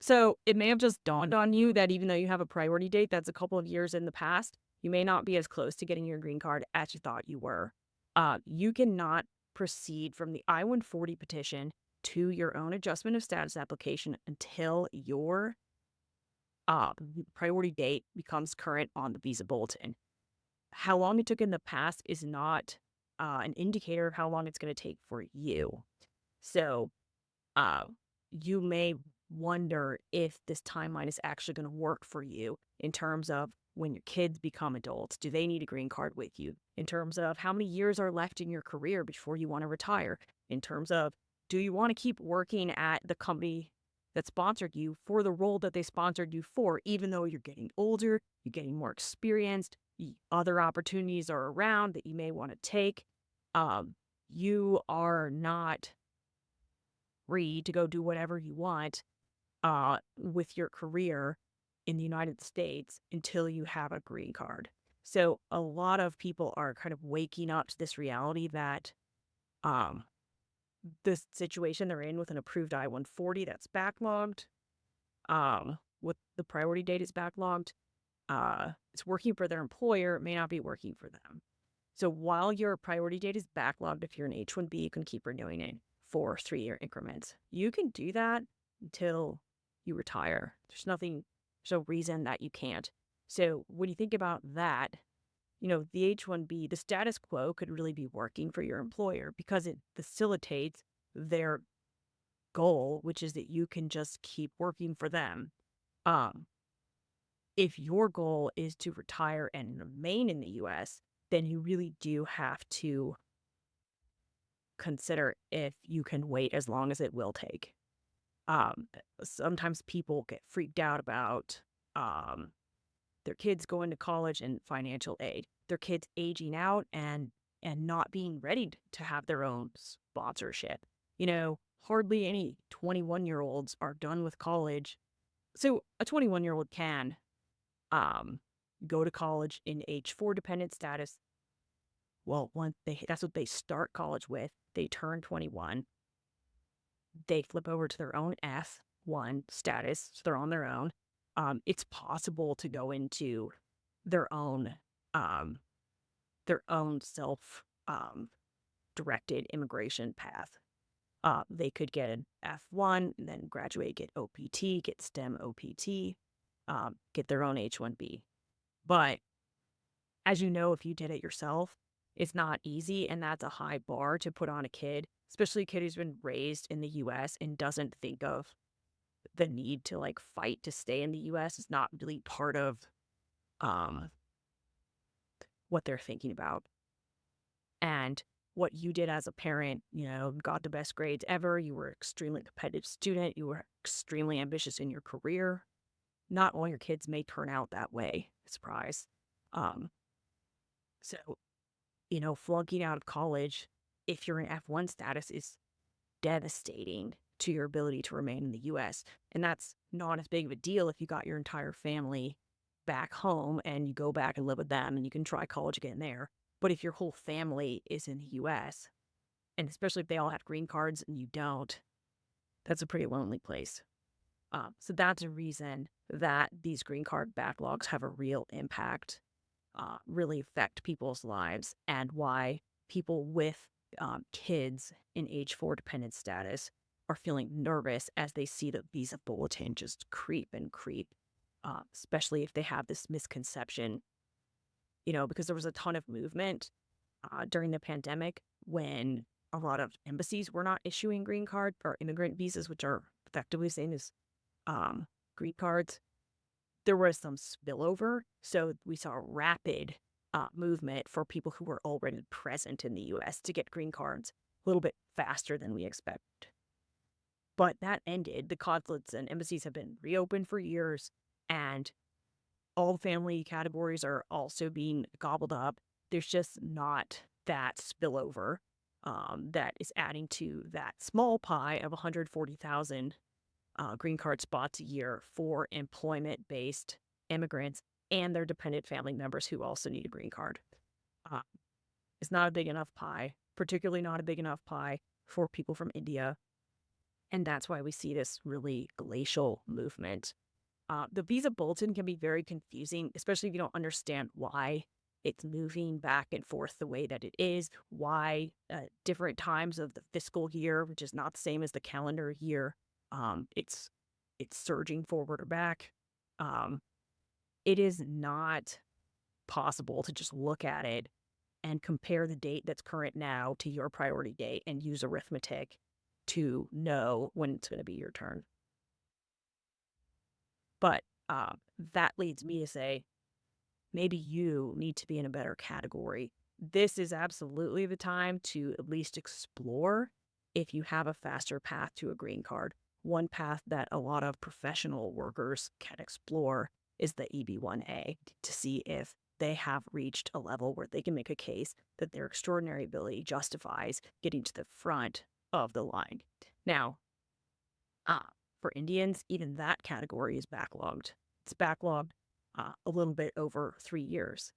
So it may have just dawned on you that even though you have a priority date that's a couple of years in the past, you may not be as close to getting your green card as you thought you were. You cannot proceed from the I-140 petition to your own adjustment of status application until your priority date becomes current on the Visa Bulletin. How long it took in the past is not an indicator of how long it's going to take for you. So uh, you may wonder if this timeline is actually going to work for you in terms of when your kids become adults. Do they need a green card with you? In terms of how many years are left in your career before you want to retire? In terms of, do you want to keep working at the company that sponsored you for the role that they sponsored you for, even though you're getting older, you're getting more experienced, other opportunities are around that you may want to take? You are not free to go do whatever you want with your career in the United States until you have a green card. So a lot of people are kind of waking up to this reality that um, the situation they're in with an approved I-140 that's backlogged, with the priority date is backlogged, it's working for their employer, it may not be working for them. So while your priority date is backlogged, if you're an H-1B, you can keep renewing it for 3-year increments. You can do that until you retire. There's no reason that you can't. So when you think about that, the H-1B, the status quo could really be working for your employer because it facilitates their goal, which is that you can just keep working for them. Um, if your goal is to retire and remain in the US, then you really do have to consider if you can wait as long as it will take. Um, Sometimes people get freaked out about their kids going to college and financial aid, their kids aging out and not being ready to have their own sponsorship. Hardly any 21-year-olds are done with college. So a 21-year-old can um, go to college in H-4 dependent status. Well, that's what they start college with. They turn 21. They flip over to their own F1 status, so they're on their own. It's possible to go into their own um, self directed immigration path. They could get an F1, and then graduate, get OPT, get STEM OPT, get their own H-1B. But as you know, if you did it yourself, it's not easy, and that's a high bar to put on a kid, especially a kid who's been raised in the US and doesn't think of the need to fight to stay in the US. Is not really part of um, what they're thinking about. And what you did as a parent, got the best grades ever. You were an extremely competitive student. You were extremely ambitious in your career. Not all your kids may turn out that way. Surprise. Um, so, flunking out of college, if you're in F1 status, is devastating to your ability to remain in the US. And that's not as big of a deal if you got your entire family back home and you go back and live with them and you can try college again there. But if your whole family is in the US, and especially if they all have green cards and you don't, that's a pretty lonely place. So that's a reason that these green card backlogs have a real impact, really affect people's lives, and why people with kids in H-4 dependent status are feeling nervous as they see the Visa Bulletin just creep and creep, especially if they have this misconception, because there was a ton of movement during the pandemic when a lot of embassies were not issuing green card or immigrant visas, which are effectively the same as green cards. There was some spillover, so we saw a rapid movement for people who were already present in the U.S. to get green cards a little bit faster than we expected. But that ended. The consulates and embassies have been reopened for years, and all family categories are also being gobbled up. There's just not that spillover that is adding to that small pie of 140,000 green card spots a year for employment-based immigrants and their dependent family members who also need a green card. It's not a big enough pie, particularly not a big enough pie for people from India, And that's why we see this really glacial movement. The Visa Bulletin can be very confusing, especially if you don't understand why it's moving back and forth the way that it is, why different times of the fiscal year, which is not the same as the calendar year, it's surging forward or back. Um, it is not possible to just look at it and compare the date that's current now to your priority date and use arithmetic to know when it's going to be your turn. But that leads me to say maybe you need to be in a better category. This is absolutely the time to at least explore if you have a faster path to a green card. One path that a lot of professional workers can explore is the EB-1A to see if they have reached a level where they can make a case that their extraordinary ability justifies getting to the front of the line. Now, for Indians, even that category is backlogged. It's backlogged a little bit over 3 years.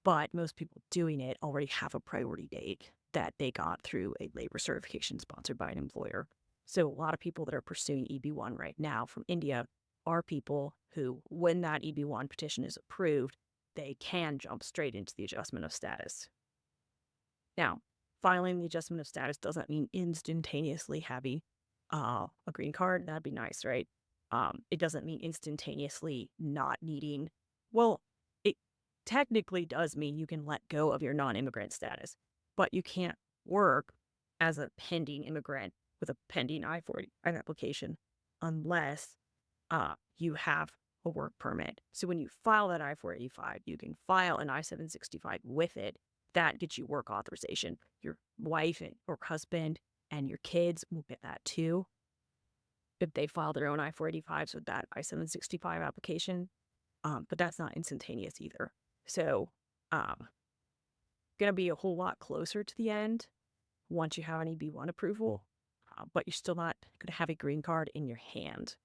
But most people doing it already have a priority date that they got through a labor certification sponsored by an employer. So a lot of people that are pursuing EB-1 right now from India are people who, when that EB-1 petition is approved, they can jump straight into the adjustment of status. Now, filing the adjustment of status doesn't mean instantaneously having a green card. That'd be nice, right? It doesn't mean instantaneously not needing, well, it technically does mean you can let go of your non-immigrant status, but you can't work as a pending immigrant with a pending I-40 application unless you have a work permit. So when you file that I-485, you can file an I-765 with it. That gets you work authorization. Your wife or husband and your kids will get that too if they file their own I-485s with that I-765 application. But that's not instantaneous either. So going to be a whole lot closer to the end once you have an EB-1 approval, but you're still not going to have a green card in your hand.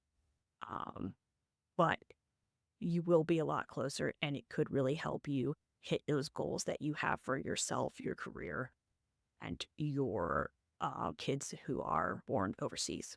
But you will be a lot closer, and it could really help you hit those goals that you have for yourself, your career, and your kids who are born overseas.